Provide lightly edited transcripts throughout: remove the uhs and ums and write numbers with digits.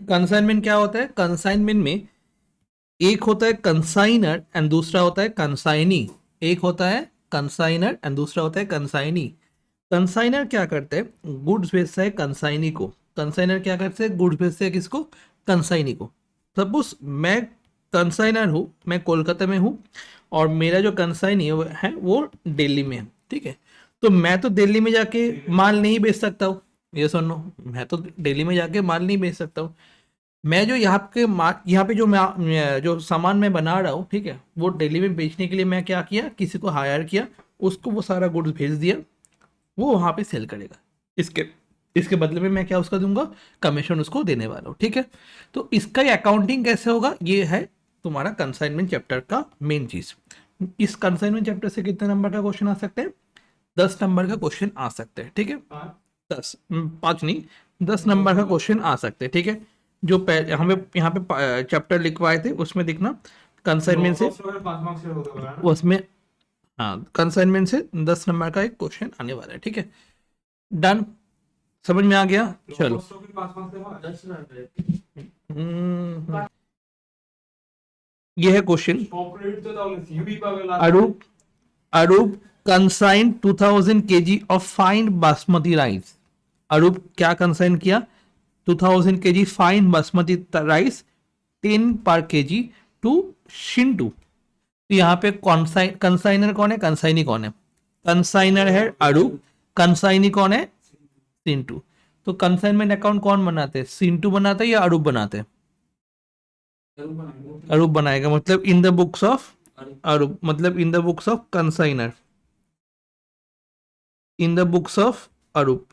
Consignment क्या होता है? कंसाइनमेंट में एक होता है कंसाइनर एंड दूसरा होता है कंसाइनी। एक होता है कंसाइनर एंड दूसरा होता है कंसाइनी। कंसाइनर क्या करते हैं? गुड्स भेजता है कंसाइनी को। कंसाइनर क्या करते हैं? गुड्स भेजते हैं किसको? कंसाइनी को। सपोज मैं कंसाइनर हूँ, मैं कोलकाता में हूँ और मेरा जो कंसाइनी है वो दिल्ली में है, ठीक है। तो मैं तो दिल्ली में जाके माल नहीं बेच सकता हूँ, ये सुनो, मैं तो दिल्ली में जाके माल नहीं बेच सकता हूँ। मैं जो यहाँ पे जो मैं जो सामान मैं बना रहा हूँ, ठीक है, वो दिल्ली में बेचने के लिए मैं क्या किया, किसी को हायर किया, उसको वो सारा गुड्स भेज दिया, वो वहाँ पे सेल करेगा। इसके इसके बदले में मैं क्या उसका दूंगा? कमीशन उसको देने वाला हूँ, ठीक है। तो इसका अकाउंटिंग कैसे होगा, ये है तुम्हारा कंसाइनमेंट चैप्टर का मेन चीज। इस कंसाइनमेंट चैप्टर से कितने नंबर का क्वेश्चन आ सकते हैं? 10 नंबर का क्वेश्चन आ सकते हैं, ठीक है। 5 नहीं, 10 नंबर का क्वेश्चन आ सकते हैं, ठीक है। जो पहले यहाँ पे चैप्टर लिखवाए थे उसमें देखना कंसाइनमेंट से, उसमें, हाँ, कंसाइनमेंट से 10 नंबर का एक क्वेश्चन आने वाला है, ठीक है। डन, समझ में आ गया? चलो। ये है question. Arup Arup consign 2000 kg of fine basmati rice. Arup क्या कंसाइन किया? 2000 kg fine basmati rice 10 per kg to Shintu. तो यहाँ पे कंसाइनर कौन है, कंसाइनी कौन है? कंसाइनर है अरूप, कंसाइनी कौन है? सिंटू। तो कंसाइनमेंट अकाउंट कौन बनाते हैं? सिंटू बनाते हैं या अरूप बनाते हैं? अरूप बनाएगा, मतलब in the books of Arup, मतलब in the books of consignor, in the books of Arup,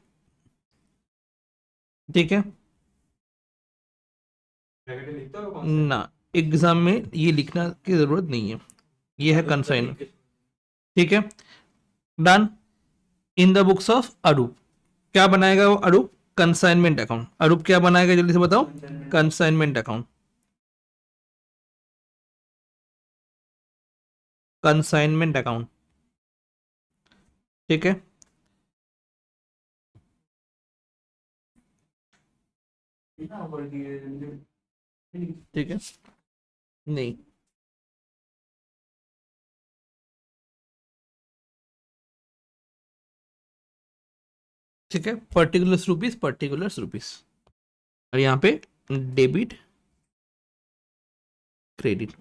ठीक है ना। एग्जाम में ये लिखना की जरूरत नहीं है, ये है कंसाइनर, ठीक है। Done. In the books of Arup क्या बनाएगा वो? अरूप कंसाइनमेंट अकाउंट। अरूप क्या बनाएगा, जल्दी से बताओ? कंसाइनमेंट अकाउंट, कंसाइनमेंट अकाउंट, ठीक है। ठीक है, नहीं, ठीक है, पर्टिकुलर्स रुपीस, पर्टिकुलर्स रुपीस, और यहाँ पे debit credit,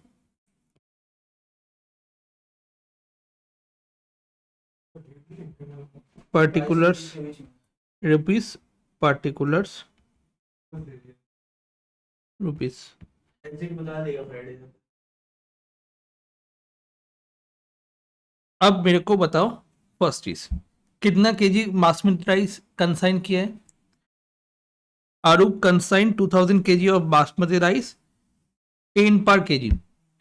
particulars rupees, particulars rupees. अब मेरे को बताओ, फर्स्ट चीज, कितना केजी बासमती राइस कंसाइन किया है? Arup consign 2000 kg of basmati rice 10 per kg,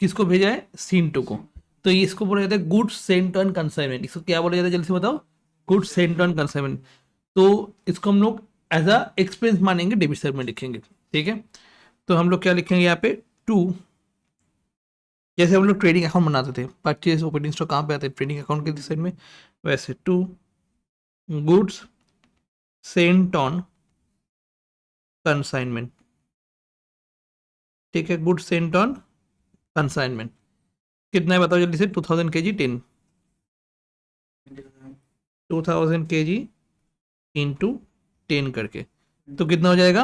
किसको भेजा है? सिंटू को। तो ये इसको बोला जाता है गुड्स सेंट ऑन कंसाइनमेंट। इसको क्या बोला जाता है, जल्दी से बताओ? Goods sent on consignment. तो इसको हम लोग एज अ एक्सपेंस मानेंगे, डेबिट साइड में लिखेंगे, ठीक है। तो हम लोग क्या लिखेंगे यहाँ पे? टू, जैसे हम लोग ट्रेडिंग अकाउंट बनाते थे, परचेज ओपनिंग स्टॉक कहाँ पे आते हैं? ट्रेडिंग अकाउंट के साइड में। वैसे to goods sent on consignment, ठीक है, गुड्स सेंट ऑन कंसाइनमेंट कितना है बताओ जल्दी से? 2000 kg 10, 2000 kg इंटू 10 करके, तो कितना हो जाएगा?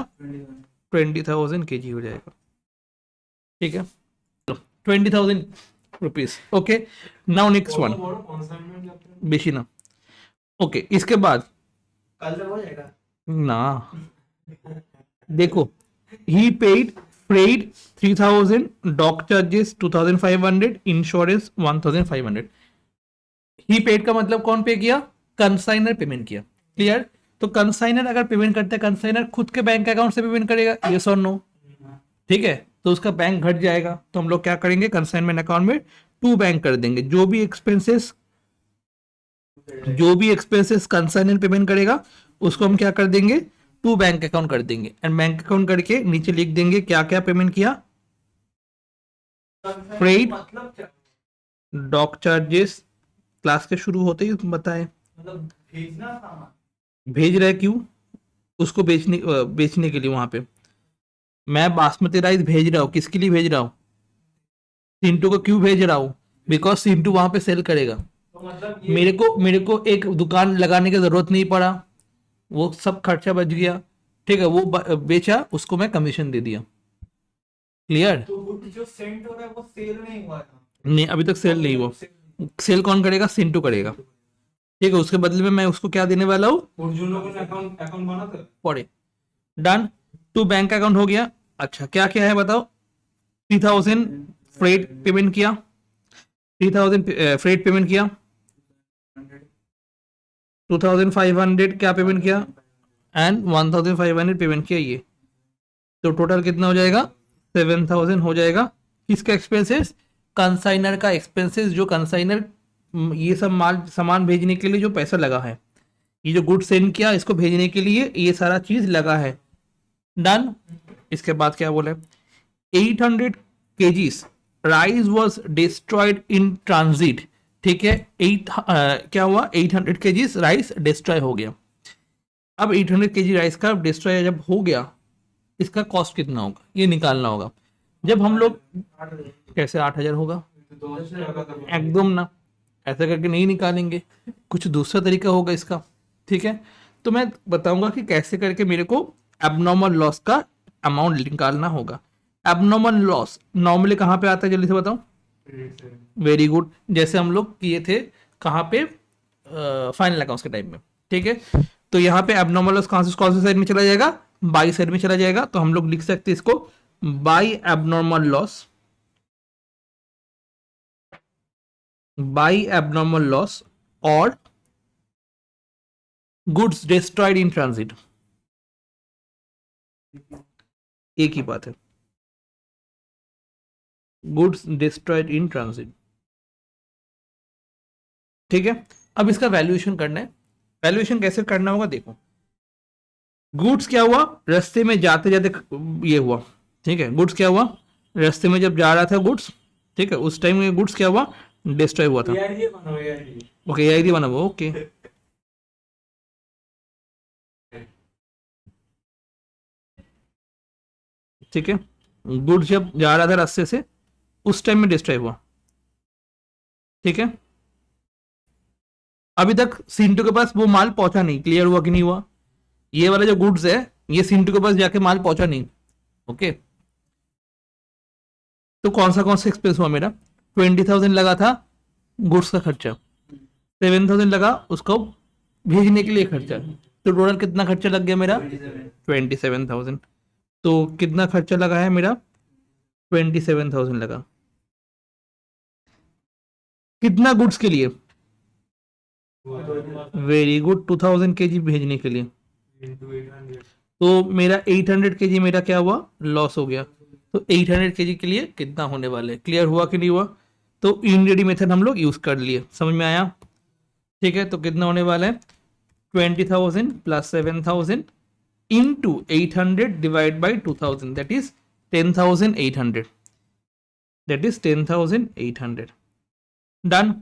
20,000 kg हो जाएगा, ठीक है। 20,000 rupees, okay. Now next one, बेशी ना, ओके। इसके बाद कल तक हो जाएगा ना, देखो, he paid freight 3000, dock charges 2500, insurance 1500। He paid का मतलब कौन पे किया? कंसाइनर पेमेंट किया, क्लियर। तो कंसाइनर अगर पेमेंट करते हैं, कंसाइनर खुद के बैंक अकाउंट से पेमेंट करेगा, यस और नो? ठीक है, तो उसका बैंक घट जाएगा, तो हम लोग क्या करेंगे? कंसाइनमेंट अकाउंट में टू बैंक कर देंगे। जो भी एक्सपेंसेस कंसाइनर पेमेंट करेगा उसको हम क्या कर देंगे? टू बैंक अकाउंट कर देंगे। एंड बैंक अकाउंट करके नीचे लिख देंगे क्या क्या पेमेंट किया। फ्रेट, डॉक चार्जेस, क्लास के शुरू होते ही बताए, भेज रहा है क्यों? उसको बेचने के लिए वहां पे मैं बासमती राइस भेज रहा हूँ, किसके लिए भेज रहा हूँ? सिंटू को क्यों भेज रहा हूँ? बिकॉज सिंटू वहां पे सेल करेगा। तो मतलब मेरे को एक दुकान लगाने की जरूरत नहीं पड़ा, वो सब खर्चा बच गया। ठीक है, वो बेचा, उसको मैं कमीशन दे दिया। क्लियर? तो वो जो सेंट हो रहा है वो सेल नहीं हुआ था। नहीं, अभी तक सेल नहीं हुआ। सेल कौन करेगा? सिंटू करेगा। ठीक है, उसके बदले में मैं उसको क्या देने वाला हूँ? और जिन लोगों ने अकाउंट अकाउंट बना था पढ़े। डन। टू बैंक अकाउंट हो गया। अच्छा, क्या क्या है बताओ? 3000 फ्रेट पेमेंट किया, 3000 फ्रेट पेमेंट किया, 2500 क्या पेमेंट किया, एंड 1500 पेमेंट किया। ये तो टोटल कितना हो जाएगा? 7000 हो जाएगा। किसका एक्सपेंसेस? कंसाइनर का एक्सपेंसेस। जो कंसाइनर ये सब माल सामान भेजने के लिए जो पैसा लगा है, ये जो गुड सेंड किया इसको भेजने के लिए ये सारा चीज लगा है। डन। इसके बाद क्या बोले? 800 KGs rice was destroyed in transit. ठीक है, क्या हुआ? 800 केजीज राइस डिस्ट्रॉय हो गया। अब 800 केजी राइस का डिस्ट्रॉय जब हो गया, इसका कॉस्ट कितना होगा ये निकालना होगा। जब हम लोग कैसे 8000 होगा? 2000 लगा था। एकदम ना, ऐसा करके नहीं निकालेंगे, कुछ दूसरा तरीका होगा इसका। ठीक है, तो मैं बताऊंगा कि कैसे करके मेरे को एबनॉर्मल लॉस का अमाउंट निकालना होगा। एबनॉर्मल लॉस नॉर्मली कहाँ पे आता है, जल्दी से बताओ। वेरी गुड, जैसे हम लोग किए थे कहाँ पे? फाइनल अकाउंट्स के टाइम में। ठीक है, तो यहाँ पे एबनॉर्मल लॉस कौन से साइड में चला जाएगा? बाई साइड में चला जाएगा। तो हम लोग लिख सकते हैं इसको by abnormal loss, by abnormal loss और गुड्स डिस्ट्रॉयड इन ट्रांजिट। एक ही बात है, गुड्स डिस्ट्रॉयड इन ट्रांजिट। ठीक है, अब इसका वैल्यूएशन करना है। वैल्यूएशन कैसे करना होगा देखो। गुड्स क्या हुआ? रास्ते में जाते जाते ये हुआ। ठीक है, गुड्स क्या हुआ? रास्ते में जब जा रहा था गुड्स, ठीक है, उस टाइम में गुड्स क्या हुआ? डिस्ट्रॉय हुआ था। AID बनाओ AID। ओके, एआईडी बना हुआ। ओके, ठीक है, गुड्स जब जा रहा था रास्ते से उस टाइम में डिस्ट्रॉय हुआ। ठीक है, अभी तक सिंटू के पास वो माल पहुंचा नहीं। क्लियर हुआ कि नहीं हुआ? ये वाला जो गुड्स है ये सिंटू के पास जाके माल पहुंचा नहीं। ओके, तो कौन सा एक्सपेंस हुआ मेरा? 20,000 लगा था गुड्स का खर्चा, 7,000 लगा उसको भेजने के लिए खर्चा। तो टोटल कितना खर्चा लग गया मेरा? 27,000। तो कितना खर्चा लगा है मेरा? 27,000 लगा। कितना गुड्स के लिए? वेरी गुड, 2000 केजी भेजने के लिए। तो मेरा 800 केजी मेरा क्या हुआ? लॉस हो गया। तो 800 केजी के लिए कितना होने वाला है? क्लियर हुआ कि नहीं हुआ? तो इन मेथड हम लोग यूज कर लिए। समझ में आया? ठीक है, तो कितना होने वाला है? 20,000 plus 7,000 into 800 divided by 2000, that is 10,800, that is 10,800। Done.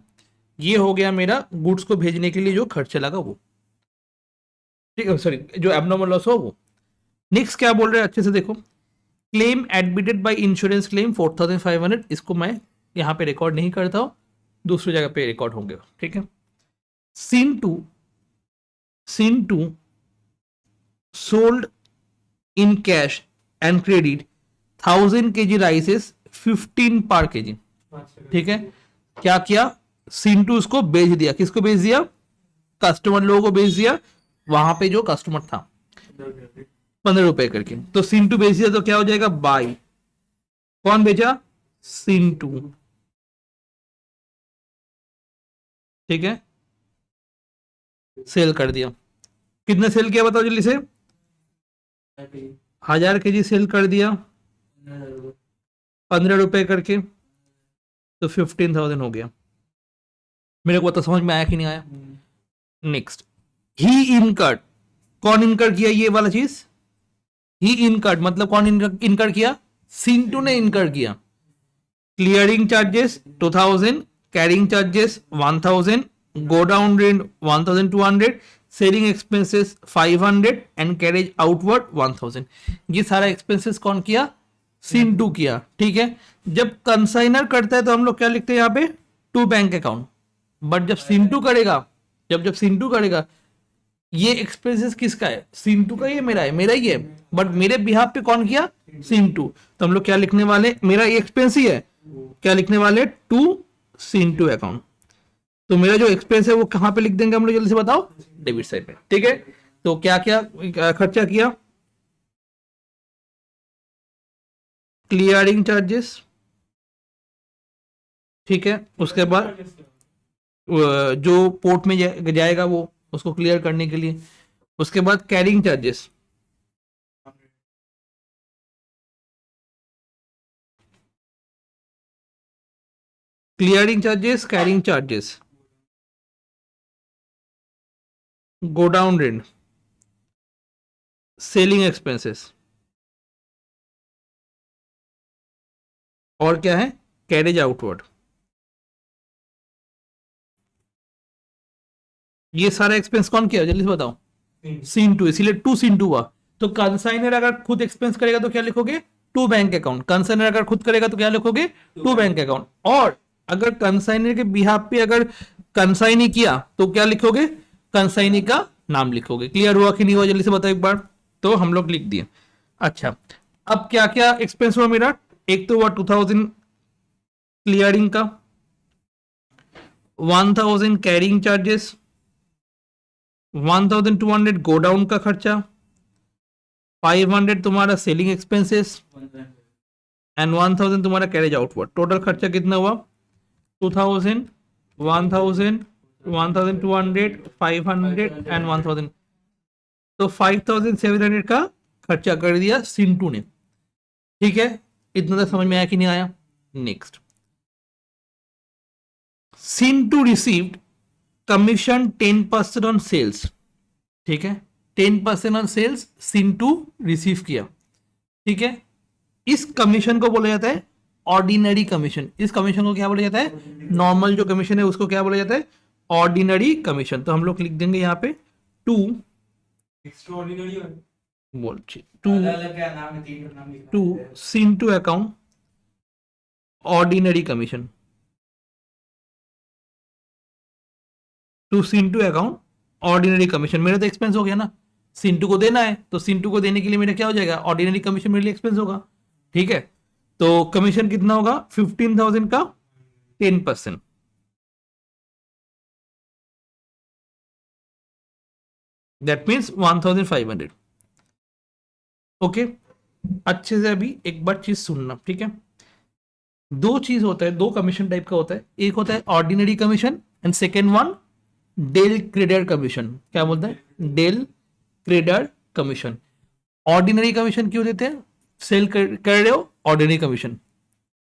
ये हो गया मेरा गुड्स को भेजने के लिए जो खर्चा लगा वो। ठीक है, सॉरी, जो एबनॉर्मल लॉस हो वो। नेक्स्ट क्या बोल रहे हैं अच्छे से देखो। Claim admitted by insurance claim 4,500। इसको मैं यहाँ पे रिकॉर्ड नहीं करता हूँ, दूसरी जगह पे रिकॉर्ड होंगे। ठीक है, Sintu sold in cash and credit 1000 kg rices 15 per kg। ठीक है, क्या किया? सिंटू उसको बेच दिया। किसको बेच दिया? कस्टमर लोगों को बेच दिया, वहां पे जो कस्टमर था 15 रुपए करके। तो सिंटू बेच दिया तो क्या हो जाएगा? बाई। कौन बेचा? सिंटू। ठीक है, सेल कर दिया। कितने सेल किया बताओ जल्दी से? 1000 केजी सेल कर दिया 15 रुपए करके, तो 15,000 हो गया। मेरे को तो समझ में आया कि नहीं आया? नेक्स्ट, ही इनकर्ड। कौन इनकर्ड किया ये वाला चीज? ही इनकर्ड मतलब कौन इनकर्ड किया? सिंटू ने इनकर्ड किया। Clearing charges 2000, carrying charges 1000, go down rent 1200, selling expenses 500 and carriage outward 1000। ये सारा एक्सपेंसेस कौन किया? सीन टू किया। ठीक है, जब कंसाइनर करता है तो हम लोग क्या लिखते हैं यहाँ पे? To bank account. बट जब सीन टू करेगा, जब सीन टू करेगा, ये एक्सपेंसेस किसका है? सीन टू का, ये मेरा है, मेरा ही है, बट मेरे बिहाफ पे कौन किया? सीन टू। तो हम लोग क्या लिखने वाले? मेरा ये एक्सपेंस ही है, क्या लिखने वाले? To Sintu account. तो मेरा जो एक्सपेंस है वो कहां पे लिख देंगे हम लोग? जल्दी से बताओ। डेबिट साइड पे। ठीक है, तो क्या क्या खर्चा किया? क्लियरिंग चार्जेस, ठीक है, उसके बाद जो पोर्ट में जाएगा वो, उसको क्लियर करने के लिए। उसके बाद carrying charges, clearing charges, carrying charges, godown rent, selling expenses, और क्या है? Carriage outward. ये सारा एक्सपेंस कौन किया? जल्दी से बताओ। सीन टू, इसीलिए टू सीन टू हुआ। तो कंसाइनर अगर खुद एक्सपेंस करेगा तो क्या लिखोगे? To bank account. कंसाइनर अगर खुद करेगा तो क्या लिखोगे? To bank account. और अगर कंसाइनर के बिहाफ पे अगर कंसाइनी किया तो क्या लिखोगे? कंसाइनी का नाम लिखोगे। क्लियर हुआ कि नहीं हुआ? जल्दी से बताओ एक बार। तो हम लोग लिख दिए। अच्छा, अब क्या क्या एक्सपेंस हुआ मेरा? एक तो हुआ 2000 क्लियरिंग का, 1000 कैरिंग चार्जेस, 1200 गोडाउन का खर्चा, 500 तुम्हारा सेलिंग एक्सपेंसेस एंड 1000 तुम्हारा कैरेज आउटवर्ड। टोटल खर्चा कितना हुआ? 2000, 1000, 1200, 500 एंड 1000। तो 5700 का खर्चा कर दिया सिंटू ने। ठीक है, इतना तक समझ में आया कि नहीं आया? Next, Sintu received commission 10% on sales. ठीक है, 10% ऑन सेल्स सिंटू रिसीव किया। ठीक है, इस कमीशन को बोला जाता है ऑर्डिनरी कमीशन। इस कमीशन को क्या बोला जाता है? नॉर्मल जो कमीशन है उसको क्या बोला जाता है? Ordinary commission. तो हम लोग लिख देंगे यहाँ पे टू, एक्स्ट्राऑर्डिनरी बोल टू, अलग क्या नाम है? तीन नाम लिखना टू है। Sintu account ordinary commission, to Sintu account ordinary commission. मेरा तो एक्सपेंस हो गया ना, सिंटू को देना है, तो सिंटू को देने के लिए मेरा क्या हो जाएगा? ऑर्डिनरी कमीशन मेरे लिए एक्सपेंस होगा। ठीक है, तो कमीशन कितना होगा? 15,000 का 10%, दैट मीन्स 1500। ओके, अच्छे से अभी एक बार चीज सुनना। ठीक है, दो चीज होता है, दो कमीशन टाइप का होता है। एक होता है ordinary commission and second one del credere commission. क्या बोलते हैं? Del credere commission. Ordinary commission क्यों देते हैं? सेल कर रहे हो, ऑर्डिनरी कमीशन।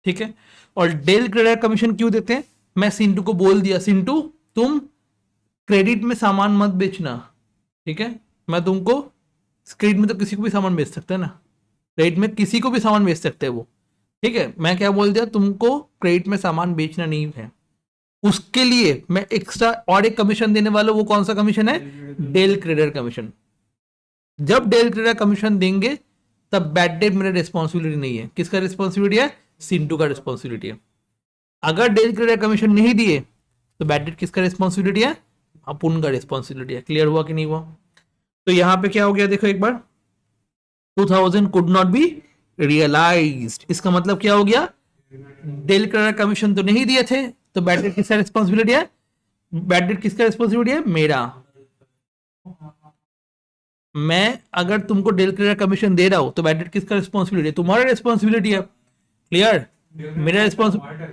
ठीक है, और डेल क्रेडर कमीशन क्यों देते हैं? मैं सिंटू को बोल दिया, सिंटू तुम क्रेडिट में सामान मत बेचना। ठीक है, मैं तुमको, क्रेडिट में तो किसी को भी सामान बेच सकते हैं ना, क्रेडिट में किसी को भी सामान बेच सकते हैं वो। ठीक है, मैं क्या बोल दिया? तुमको क्रेडिट में सामान बेचना नहीं है, उसके लिए मैं एक्स्ट्रा और एक कमीशन देने वाला हूं। वो कौन सा कमीशन है? Del credere commission. जब डेल क्रेडर कमीशन देंगे तब बैड डेट मेरा रिस्पॉन्सिबिलिटी नहीं है। किसका रिस्पॉन्सिबिलिटी है? सिंटू का रिस्पॉन्सिबिलिटी है। अगर डेल क्रेडर कमीशन नहीं दिए तो बैड डेट किसका रिस्पॉन्सिबिलिटी है? अपुन का रिस्पॉन्सिबिलिटी है। क्लियर हुआ कि नहीं हुआ? तो यहां पे क्या हो गया देखो एक बार, 2000 कुड नॉट बी रियलाइज्ड। इसका मतलब क्या हो गया? डेल क्रेडर कमीशन तो नहीं दिए थे, तो बैड डेट किसका रिस्पॉन्सिबिलिटी है? बैड डेट किसका रिस्पॉन्सिबिलिटी है? मेरा। मैं अगर तुमको डेल क्रेडर कमीशन दे रहा हूं तो बैड डेट किसका रिस्पॉन्सिबिलिटी है? तुम्हारा रिस्पॉन्सिबिलिटी है। क्लियर? मेरा responsibility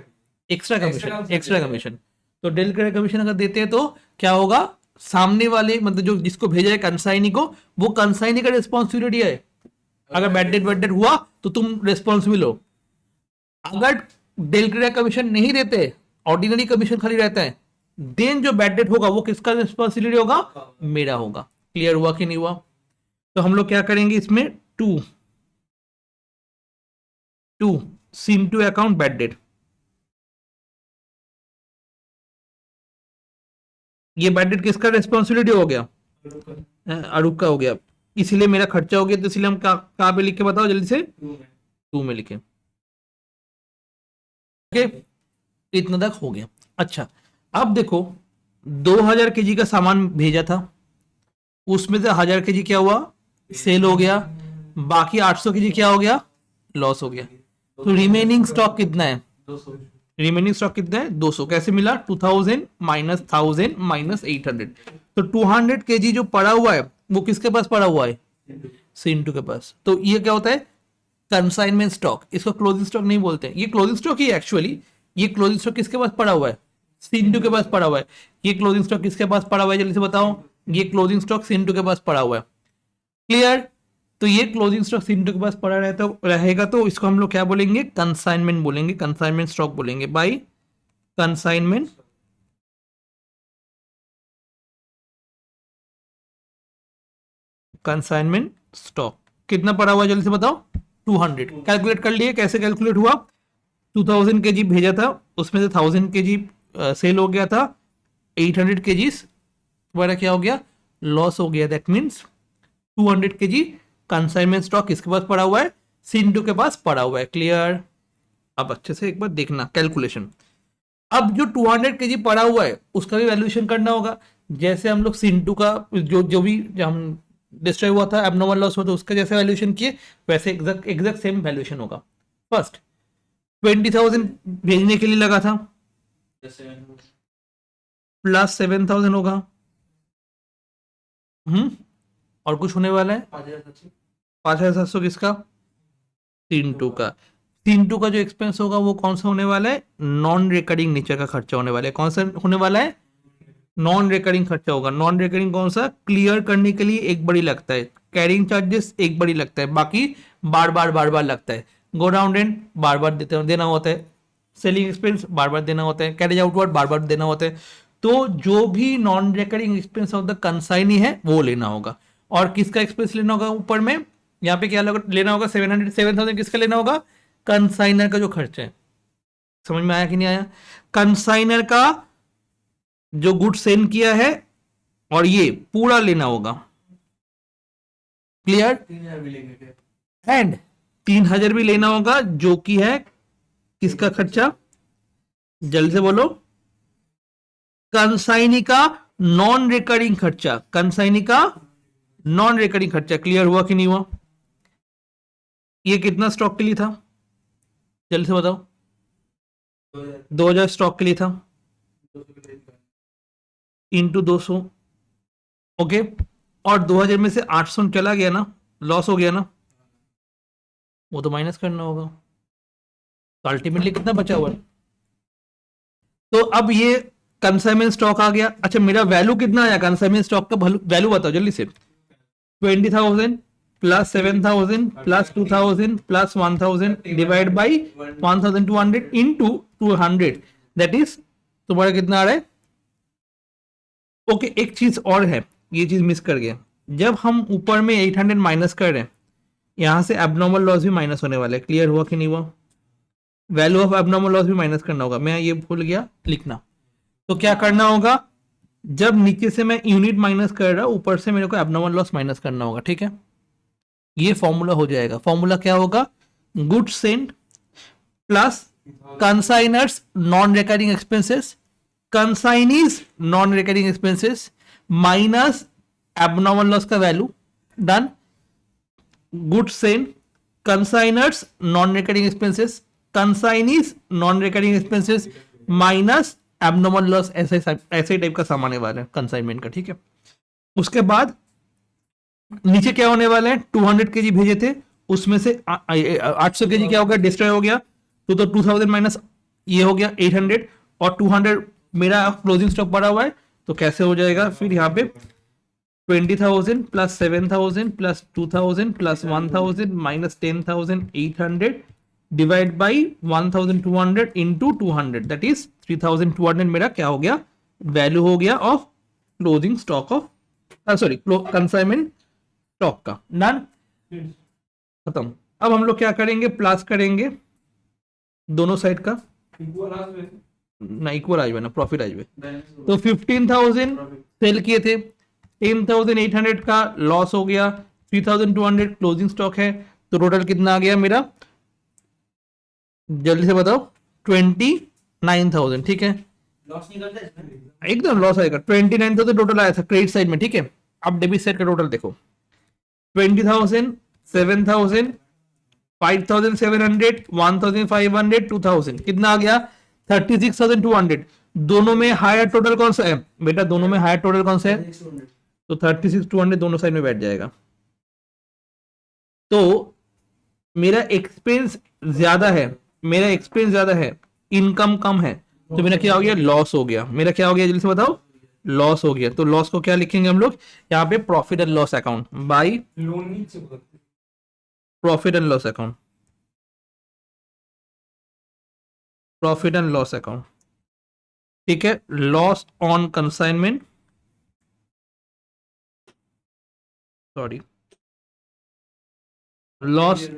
extra commission, extra commission. तो डेल क्रेडर कमीशन अगर देते हैं तो क्या होगा? सामने वाले, मतलब जो जिसको भेजा है कंसाइनी को, वो कंसाइनी का रिस्पॉन्सिबिलिटी है। अगर बैड डेट हुआ तो तुम रिस्पॉन्सिबल हो। अगर डेल क्रेडर कमीशन नहीं देते, ऑर्डिनरी कमीशन खाली रहता है, देन जो बैड डेट होगा वो किसका रिस्पॉन्सिबिलिटी होगा? मेरा होगा। क्लियर हुआ कि नहीं हुआ? तो हम लोग क्या करेंगे इसमें? To Sintu account bad debt. ये बैड डेट किसका रिस्पॉन्सिबिलिटी हो गया? अरूप का हो गया, इसीलिए मेरा खर्चा हो गया, तो इसलिए हम कहाँ पे लिख के बताओ जल्दी से, 2 में लिखे। ओके, इतना तक हो गया। अच्छा, अब देखो 2000 केजी का सामान भेजा था, उसमें से 1000 केजी क्या हुआ, सेल हो गया, बाकी 800 केजी क्या हो गया, लॉस हो गया। तो रिमेनिंग स्टॉक कितना है, 200। रिमेनिंग स्टॉक कितना है, 200। कैसे मिला, 2000 माइनस 1000 माइनस 800। तो 200 केजी जो पड़ा हुआ है वो किसके पास पड़ा हुआ है, सिंटू के पास। तो ये क्या होता है, कंसाइनमेंट स्टॉक। इसको क्लोजिंग स्टॉक नहीं बोलते हैं, ये क्लोजिंग स्टॉक ही एक्चुअली। ये क्लोजिंग स्टॉक किसके पास पड़ा हुआ है, सिंटू के पास पड़ा हुआ है। ये क्लोजिंग स्टॉक किसके पास पड़ा हुआ है, जल्दी से बताओ। ये क्लोजिंग स्टॉक सिंटू के पास पड़ा हुआ है। क्लियर। तो ये क्लोजिंग स्टॉक सिंटू के पास पड़ा रहेगा, तो इसको हम लोग क्या बोलेंगे, कंसाइनमेंट बोलेंगे, कंसाइनमेंट स्टॉक बोलेंगे। By consignment consignment stock. कितना पड़ा हुआ है जल्दी से बताओ, 200। कैलकुलेट कर लिए, कैसे कैलकुलेट हुआ, 2000 केजी भेजा था, उसमें से 1000 केजी सेल हो गया था, 800 केजी तुम्हारा क्या हो गया, लॉस हो गया। That means 200 KG consignment stock किसके पास पड़ा हुआ है, सिंटू के पास पड़ा हुआ है। क्लियर। अब अच्छे से एक बार देखना कैलकुलेशन। अब जो 200 केजी पड़ा हुआ है उसका भी वैल्यूएशन करना होगा। जैसे हम लोग सिंटू का जो भी हम डिस्ट्रॉय हुआ था, एबनॉर्मल लॉस हुआ था, उसका जैसे वैल्यूएशन किए वैसे एग्जैक्ट सेम वैल्यूएशन होगा। फर्स्ट 20,000 भेजने के लिए लगा था, प्लस 7,000 होगा। और कुछ होने वाला है, 5,700 किसका, सिंटू का। सिंटू का जो एक्सपेंस होगा वो कौन सा होने वाला है, नॉन रिकरिंग नेचर का खर्चा होने वाला है। कौन सा होने वाला है, नॉन रिकरिंग खर्चा होगा। नॉन रिकरिंग कौन सा, क्लियर करने के लिए एक बड़ी लगता है, कैरिंग चार्जेस एक बड़ी लगता है, बाकी बार बार लगता है। गो डाउन रेंट बार बार देना होता है, सेलिंग एक्सपेंस बार बार देना होता है, कैरेज आउटवर्ड बार बार देना होता है। तो जो भी non recurring expense of the consignee है वो लेना होगा। और किसका एक्सपेंस लेना होगा ऊपर में, यहाँ पे क्या लेना होगा, 7,000 किसका लेना होगा, कंसाइनर का जो खर्चा है। समझ में आया कि नहीं आया, कंसाइनर का जो गुड सेंड किया है और ये पूरा लेना होगा। क्लियर। 3000 भी लेंगे, एंड 3,000 भी लेना होगा, जो कि है किसका खर्चा, जल्दी से बोलो, कंसाइनी का नॉन रिकरिंग खर्चा, कंसाइनी का नॉन रिकरिंग खर्चा। क्लियर हुआ कि नहीं हुआ। ये कितना स्टॉक के लिए था, जल्दी से बताओ, 2000 स्टॉक के लिए था, इंटू 200। ओके, और 2000 में से 800 चला गया ना, लॉस हो गया ना, वो तो माइनस करना होगा। तो अल्टीमेटली कितना बचा हुआ है, तो अब ये कंसाइनमेंट स्टॉक आ गया। अच्छा, मेरा वैल्यू कितना आया कंसाइनमेंट स्टॉक का, वैल्यू बताओ जल्दी से। 20,000 plus 7,000 plus 2,000 plus 1,000 divide by 1,200 into 200, that is तुम्हारा कितना आ रहा है। ओके, एक चीज और है, ये चीज मिस कर गया। जब हम ऊपर में 800 माइनस कर रहे हैं, यहां से एबनॉर्मल लॉस भी माइनस होने वाला है। क्लियर हुआ कि नहीं हुआ, वैल्यू ऑफ एबनॉर्मल लॉस भी माइनस करना होगा, मैं ये भूल गया लिखना। तो क्या करना होगा, जब नीचे से मैं यूनिट माइनस कर रहा हूं, ऊपर से मेरे को एबनॉर्मल लॉस माइनस करना होगा। ठीक है, ये फॉर्मूला हो जाएगा। फॉर्मूला क्या होगा, good sent plus consignor's non recurring expenses, consignee's non recurring expenses minus abnormal loss का value, done. Good sent consignor's non recurring expenses, consignee's non recurring expenses minus abnormal loss. ऐसे type का सामान वाला है consignment का। ठीक है, उसके बाद नीचे क्या होने वाला है, 200 केजी भेजे थे, उसमें से 800 केजी क्या हो गया, डिस्ट्रॉय हो गया। तो 2000 माइनस ये हो गया 800, और 200 मेरा क्लोजिंग स्टॉक पड़ा हुआ है। तो कैसे हो जाएगा फिर, यहाँ पे 20,000 plus 7,000 plus 2,000 plus 1,000 minus 10,800 divide by 1,200 into 200, that is 3,200 मेरा क्या हो गया, वैल्यू हो गया of closing stock of, sorry consignment stock का। डन, खत्म। अब हम लोग क्या करेंगे, प्लस करेंगे दोनों साइड का, ना इक्वल आज ना प्रॉफिट आज। तो 15,000 सेल किए थे, 10,800 का लॉस हो गया, 3,200 क्लोजिंग स्टॉक है, तो टोटल कितना आ गया मेरा, जल्दी से बताओ, 29,000, ठीक है, लॉस निकलता है इसमें। एकदम लॉस आएगा, 29,000 टोटल आया था क्रेडिट साइड में, ठीक है। अब डेबिट साइड का टोटल देखो, 20,000, 7,000, 5,700, 1,500, 2,000, कितना आ गया, 36,200। दोनों में हायर टोटल कौन सा है बेटा, दोनों में हायर टोटल कौन सा है, तो 36,200 दोनों साइड में बैठ जाएगा। तो मेरा एक्सपेंस ज्यादा है, मेरा एक्सपेंस ज्यादा है, इनकम कम है, तो मेरा क्या हो गया, लॉस हो गया। मेरा क्या हो गया, जल्दी से बताओ, लॉस हो गया। तो लॉस को क्या लिखेंगे हम लोग यहाँ पे, profit and loss account, by loan नहीं चुका। Profit and loss account, profit and loss account, ठीक है। Loss on consignment, sorry, loss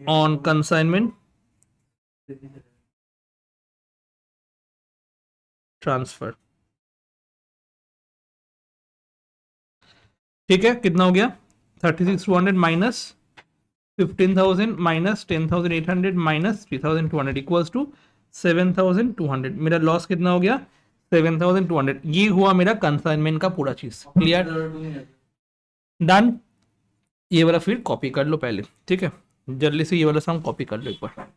on consignment transfer, ठीक है। कितना हो गया, 36,200 minus 15,000 minus 10,800 minus 3,200 equals to 7,200। मेरा लॉस कितना हो गया, 7,200। ये हुआ मेरा कंसाइनमेंट का पूरा चीज, क्लियर, डन। ये वाला फिर कॉपी कर लो पहले, ठीक है, जल्दी से ये वाला सम कॉपी कर लो एक बार।